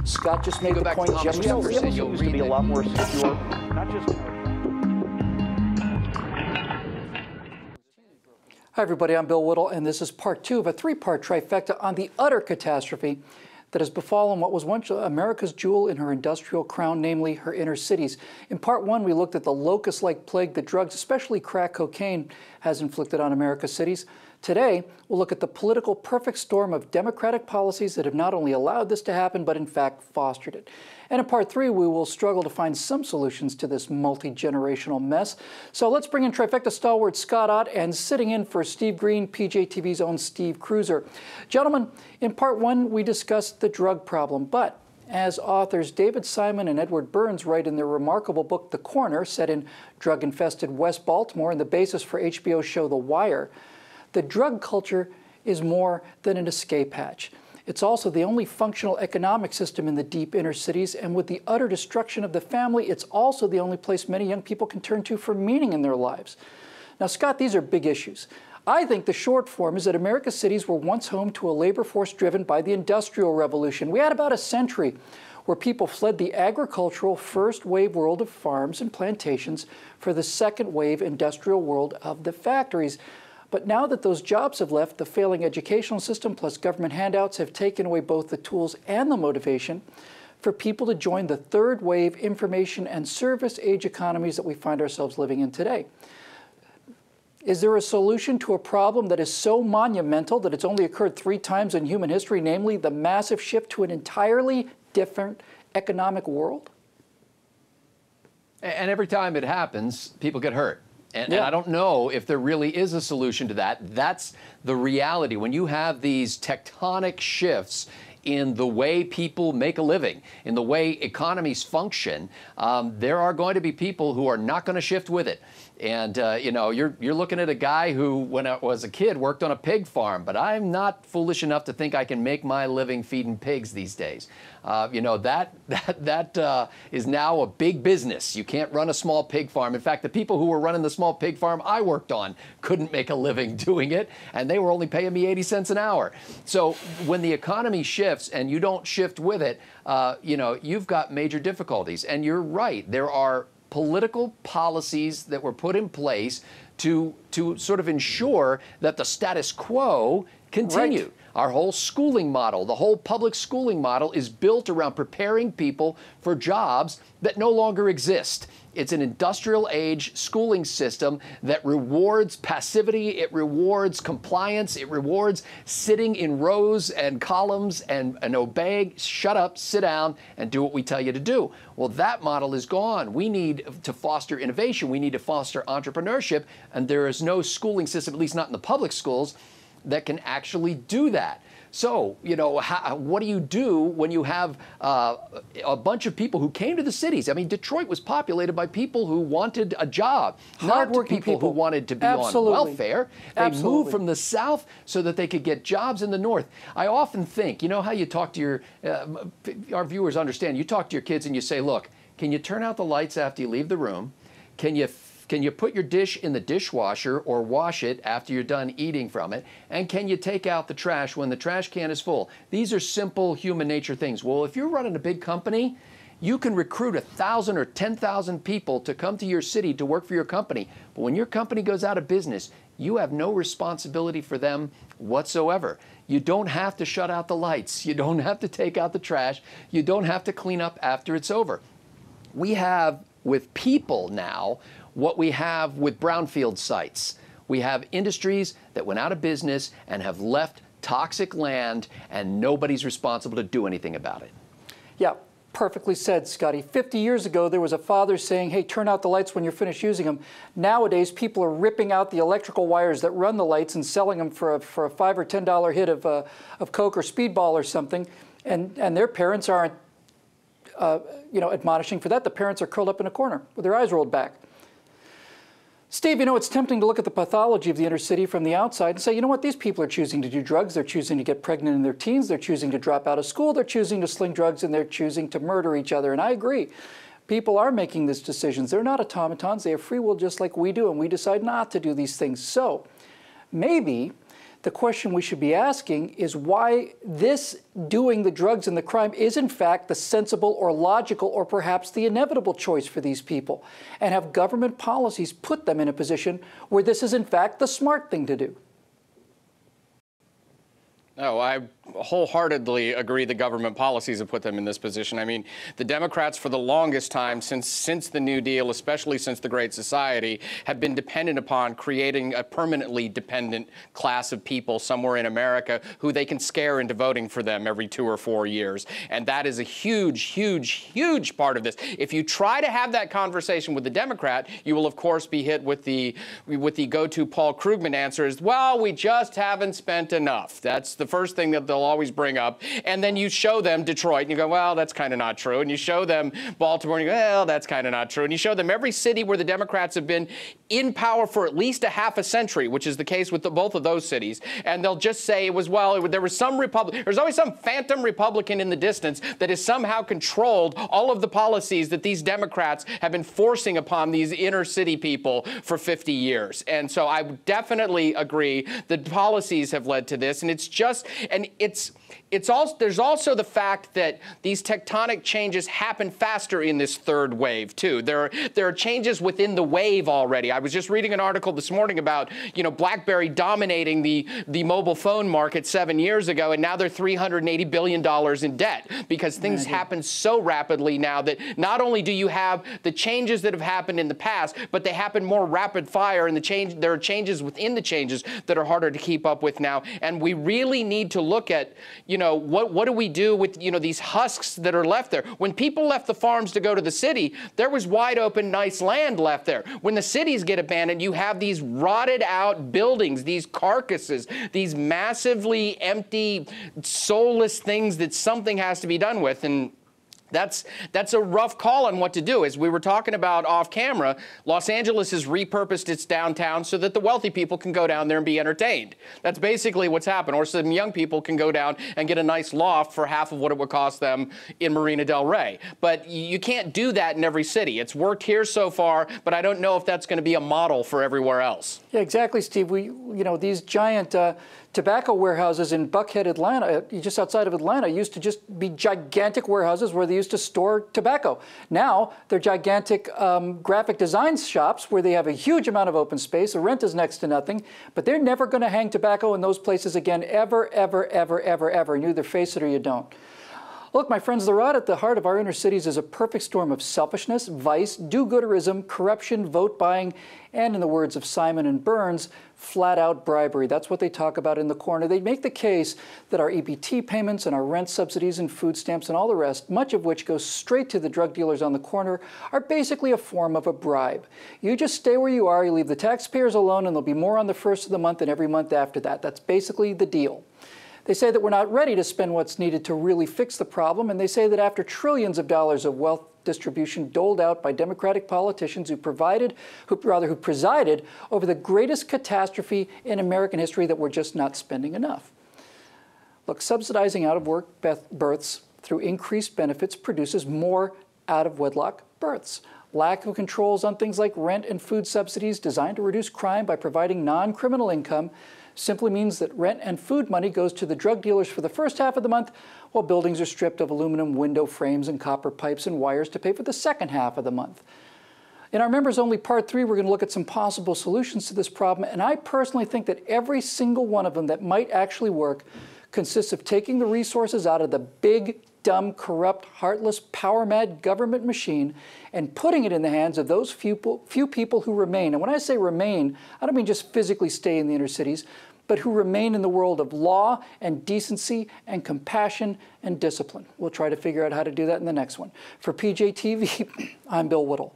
Scott just made the point. Jefferson used to be a lot more secure, not just. Hi, everybody. I'm Bill Whittle, and this is part 2 of a 3-part trifecta on the utter catastrophe that has befallen what was once America's jewel in her industrial crown, namely her inner cities. In part 1, we looked at the locust-like plague that drugs, especially crack cocaine, has inflicted on America's cities. Today, we'll look at the political perfect storm of democratic policies that have not only allowed this to happen, but in fact fostered it. And in part 3, we will struggle to find some solutions to this multi-generational mess. So let's bring in Trifecta stalwart Scott Ott and sitting in for Steve Green, PJTV's own Steve Cruiser. Gentlemen, in part 1, we discussed the drug problem, but as authors David Simon and Edward Burns write in their remarkable book, The Corner, set in drug-infested West Baltimore and the basis for HBO's show The Wire, the drug culture is more than an escape hatch. It's also the only functional economic system in the deep inner cities, and with the utter destruction of the family, it's also the only place many young people can turn to for meaning in their lives. Now, Scott, these are big issues. I think the short form is that America's cities were once home to a labor force driven by the Industrial Revolution. We had about a century where people fled the agricultural first wave world of farms and plantations for the second wave industrial world of the factories. But now that those jobs have left, the failing educational system plus government handouts have taken away both the tools and the motivation for people to join the third wave information and service age economies that we find ourselves living in today. Is there a solution to a problem that is so monumental that it's only occurred 3 times in human history, namely the massive shift to an entirely different economic world? And every time it happens, people get hurt. And I don't know if there really is a solution to that. That's the reality. When you have these tectonic shifts in the way people make a living, in the way economies function, there are going to be people who are not going to shift with it. And, you know, you're looking at a guy who, when I was a kid, worked on a pig farm, but I'm not foolish enough to think I can make my living feeding pigs these days. You know, that is now a big business. You can't run a small pig farm. In fact, the people who were running the small pig farm I worked on couldn't make a living doing it, and they were only paying me 80 cents an hour. So when the economy shifts and you don't shift with it, you know, you've got major difficulties. And you're right. There are political policies that were put in place to sort of ensure that the status quo continued. Right. Our whole schooling model, the whole public schooling model is built around preparing people for jobs that no longer exist. It's an industrial age schooling system that rewards passivity, it rewards compliance, it rewards sitting in rows and columns and obeying, shut up, sit down, and do what we tell you to do. Well, that model is gone. We need to foster innovation. We need to foster entrepreneurship, and there is no schooling system, at least not in the public schools, that can actually do that. So, you know, what do you do when you have a bunch of people who came to the cities? I mean, Detroit was populated by people who wanted a job, hardworking people who wanted to be on welfare. They moved from the South so that they could get jobs in the North. I often think, you know how you talk to your, our viewers understand, you talk to your kids and you say, look, can you turn out the lights after you leave the room? Can you put your dish in the dishwasher or wash it after you're done eating from it? And can you take out the trash when the trash can is full? These are simple human nature things. Well, if you're running a big company, you can recruit 1,000 or 10,000 people to come to your city to work for your company. But when your company goes out of business, you have no responsibility for them whatsoever. You don't have to shut out the lights. You don't have to take out the trash. You don't have to clean up after it's over. We have, with people now, what we have with brownfield sites. We have industries that went out of business and have left toxic land, and nobody's responsible to do anything about it. Yeah, perfectly said, Scotty. 50 years ago, there was a father saying, hey, turn out the lights when you're finished using them. Nowadays, people are ripping out the electrical wires that run the lights and selling them for a $5 or $10 hit of Coke or Speedball or something, and their parents aren't you know, admonishing for that. The parents are curled up in a corner with their eyes rolled back. Steve, you know, it's tempting to look at the pathology of the inner city from the outside and say, you know what, these people are choosing to do drugs, they're choosing to get pregnant in their teens, they're choosing to drop out of school, they're choosing to sling drugs, and they're choosing to murder each other. And I agree. People are making these decisions. They're not automatons. They have free will just like we do, and we decide not to do these things. So maybe The question we should be asking is why this doing the drugs and the crime is in fact the sensible or logical or perhaps the inevitable choice for these people, and have government policies put them in a position where this is in fact the smart thing to do. No, I wholeheartedly agree the government policies have put them in this position. I mean, the Democrats for the longest time, since the New Deal, especially since the Great Society, have been dependent upon creating a permanently dependent class of people somewhere in America who they can scare into voting for them every 2 or 4 years. And that is a huge, huge, huge part of this. If you try to have that conversation with the Democrat, you will, of course, be hit with the go-to Paul Krugman answer is, well, we just haven't spent enough. That's the first thing that they'll always bring up. And then you show them Detroit and you go, well, that's kind of not true. And you show them Baltimore and you go, well, that's kind of not true. And you show them every city where the Democrats have been in power for at least a half a century, which is the case with both of those cities. And they'll just say it was, well, there was some Republican, there's always some phantom Republican in the distance that has somehow controlled all of the policies that these Democrats have been forcing upon these inner city people for 50 years. And so I definitely agree that policies have led to this. And it's just, and there's also the fact that these tectonic changes happen faster in this third wave, too. There are changes within the wave already. I was just reading an article this morning about, BlackBerry dominating the mobile phone market 7 years ago, and now they're $380 billion in debt because things happen so rapidly now that not only do you have the changes that have happened in the past, but they happen more rapid fire, and there are changes within the changes that are harder to keep up with now. And we really need to look at, what do we do with, these husks that are left there? When people left the farms to go to the city, there was wide open, nice land left there. When the cities get abandoned, you have these rotted out buildings, these carcasses, these massively empty, soulless things that something has to be done with. And that's a rough call on what to do. As we were talking about off camera, Los Angeles has repurposed its downtown so that the wealthy people can go down there and be entertained. That's basically what's happened. Or some young people can go down and get a nice loft for half of what it would cost them in Marina del Rey. But you can't do that in every city. It's worked here so far, but I don't know if that's going to be a model for everywhere else. Yeah, exactly, Steve. These giant tobacco warehouses in Buckhead, Atlanta, just outside of Atlanta, used to just be gigantic warehouses where they used to store tobacco. Now they're gigantic graphic design shops where they have a huge amount of open space. The rent is next to nothing, but they're never going to hang tobacco in those places again, ever, ever, ever, ever, ever. You either face it or you don't. Look, my friends, the rot at the heart of our inner cities is a perfect storm of selfishness, vice, do-gooderism, corruption, vote buying, and in the words of Simon and Burns, flat-out bribery. That's what they talk about in the corner. They make the case that our EBT payments and our rent subsidies and food stamps and all the rest, much of which goes straight to the drug dealers on the corner, are basically a form of a bribe. You just stay where you are, you leave the taxpayers alone, and there'll be more on the first of the month and every month after that. That's basically the deal. They say that we're not ready to spend what's needed to really fix the problem, and they say that after trillions of dollars of wealth distribution doled out by Democratic politicians who presided over the greatest catastrophe in American history, that we're just not spending enough. Look, subsidizing out-of-work births through increased benefits produces more out-of-wedlock births. Lack of controls on things like rent and food subsidies designed to reduce crime by providing non-criminal income simply means that rent and food money goes to the drug dealers for the first half of the month, while buildings are stripped of aluminum window frames and copper pipes and wires to pay for the second half of the month. In our members-only Part 3, we're going to look at some possible solutions to this problem, and I personally think that every single one of them that might actually work consists of taking the resources out of the big, dumb, corrupt, heartless, power-mad government machine and putting it in the hands of those few people who remain. And when I say remain, I don't mean just physically stay in the inner cities, but who remain in the world of law and decency and compassion and discipline. We'll try to figure out how to do that in the next one. For PJTV, I'm Bill Whittle.